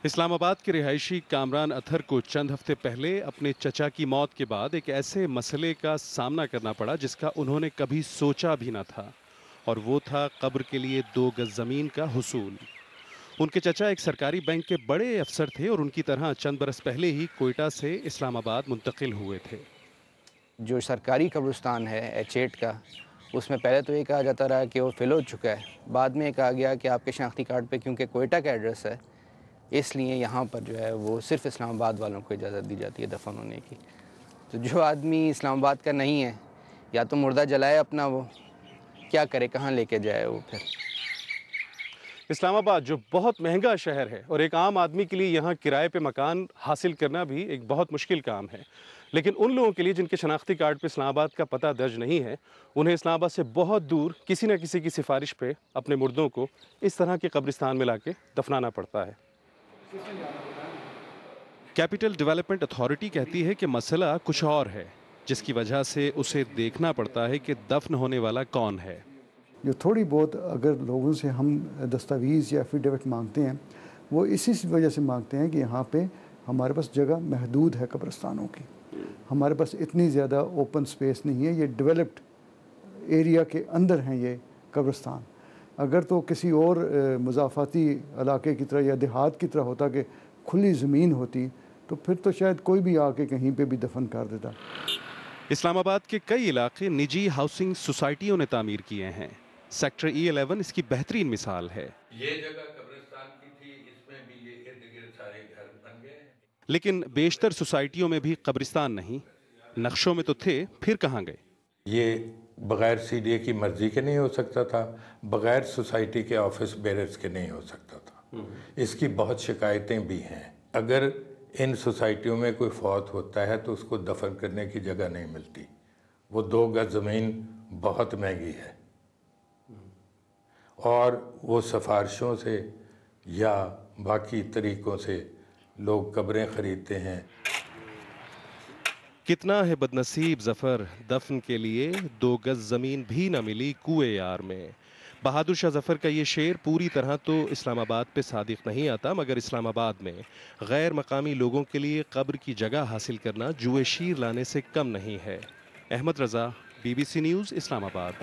اسلام آباد کے رہائشی کامران اطہر کو چند ہفتے پہلے اپنے چچا کی موت کے بعد ایک ایسے مسئلے کا سامنا کرنا پڑا جس کا انہوں نے کبھی سوچا بھی نہ تھا، اور وہ تھا قبر کے لیے 2 گز زمین کا حصول۔ ان کے چچا ایک سرکاری بینک کے بڑے افسر تھے اور ان کی طرح چند برس پہلے ہی کوئٹہ سے اسلام آباد منتقل ہوئے تھے۔ جو سرکاری قبرستان ہے H8 کا، اس میں پہلے تو یہ کہا جاتا رہا کہ وہ فل ہو چکا ہے، بعد میں یہ کہا گیا کہ آپ کے شناختی کارڈ پہ کیونکہ کوئٹہ کا ایڈریس ہے، اس لیے یہاں پر جو ہے وہ صرف اسلام آباد والوں کو اجازت دی جاتی ہے دفن ہونے کی۔ تو جو آدمی اسلام آباد کا نہیں ہے، یا تو مردہ جلائے اپنا، وہ کیا کرے، کہاں لے کے جائے وہ پھر۔ اسلام آباد جو بہت مہنگا شہر ہے اور ایک عام آدمی کے لیے یہاں کرائے پہ مکان حاصل کرنا بھی ایک بہت مشکل کام ہے، لیکن ان لوگوں کے لیے جن کے شناختی کارڈ پہ اسلام آباد کا پتہ درج نہیں ہے، انہیں اسلام آباد سے بہت دور کسی نہ کسی کی سفارش پہ اپنے مردوں کو اس طرح کے قبرستان میں لا کے دفنانا پڑتا ہے۔ کیپٹل ڈیولپمنٹ اتھارٹی کہتی ہے کہ مسئلہ کچھ اور ہے، جس کی وجہ سے اسے دیکھنا پڑتا ہے کہ دفن ہونے والا کون ہے۔ جو تھوڑی بہت اگر لوگوں سے ہم دستاویز یا ایفیڈیوٹ مانگتے ہیں، وہ اسی وجہ سے مانگتے ہیں کہ یہاں پہ ہمارے پاس جگہ محدود ہے قبرستانوں کی، ہمارے پاس اتنی زیادہ اوپن سپیس نہیں ہے، یہ ڈیولپڈ ایریا کے اندر ہیں یہ قبرستان۔ اگر تو کسی اور مضافاتی علاقے کی طرح یا دیہات کی طرح ہوتا کہ کھلی زمین ہوتی، تو پھر تو شاید کوئی بھی آ کے کہیں پہ بھی دفن کر دیتا۔ اسلام آباد کے کئی علاقے نجی ہاؤسنگ سوسائٹیوں نے تعمیر کیے ہیں۔ سیکٹر E11 اس کی بہترین مثال ہے۔ یہ جگہ قبرستان کی تھی، اس میں بھی یہ ارد گرد سارے گھر بن گئے ہیں۔ لیکن بیشتر سوسائٹیوں میں بھی قبرستان نہیں، نقشوں میں تو تھے، پھر کہاں گئے؟ یہ بغیر CDA کی مرضی کے نہیں ہو سکتا تھا، بغیر سوسائٹی کے آفس بیررز کے نہیں ہو سکتا تھا۔ اس کی بہت شکایتیں بھی ہیں۔ اگر ان سوسائٹیوں میں کوئی فوت ہوتا ہے تو اس کو دفن کرنے کی جگہ نہیں ملتی، وہ 2 گز زمین بہت مہنگی ہے، اور وہ سفارشوں سے یا باقی طریقوں سے لوگ قبریں خریدتے ہیں۔ کتنا ہے بد نصیب ظفر، دفن کے لیے 2 گز زمین بھی نہ ملی کوئے یار میں۔ بہادر شاہ ظفر کا یہ شعر پوری طرح تو اسلام آباد پہ صادق نہیں آتا، مگر اسلام آباد میں غیر مقامی لوگوں کے لیے قبر کی جگہ حاصل کرنا جوئے شیر لانے سے کم نہیں ہے۔ احمد رضا، BBC نیوز، اسلام آباد۔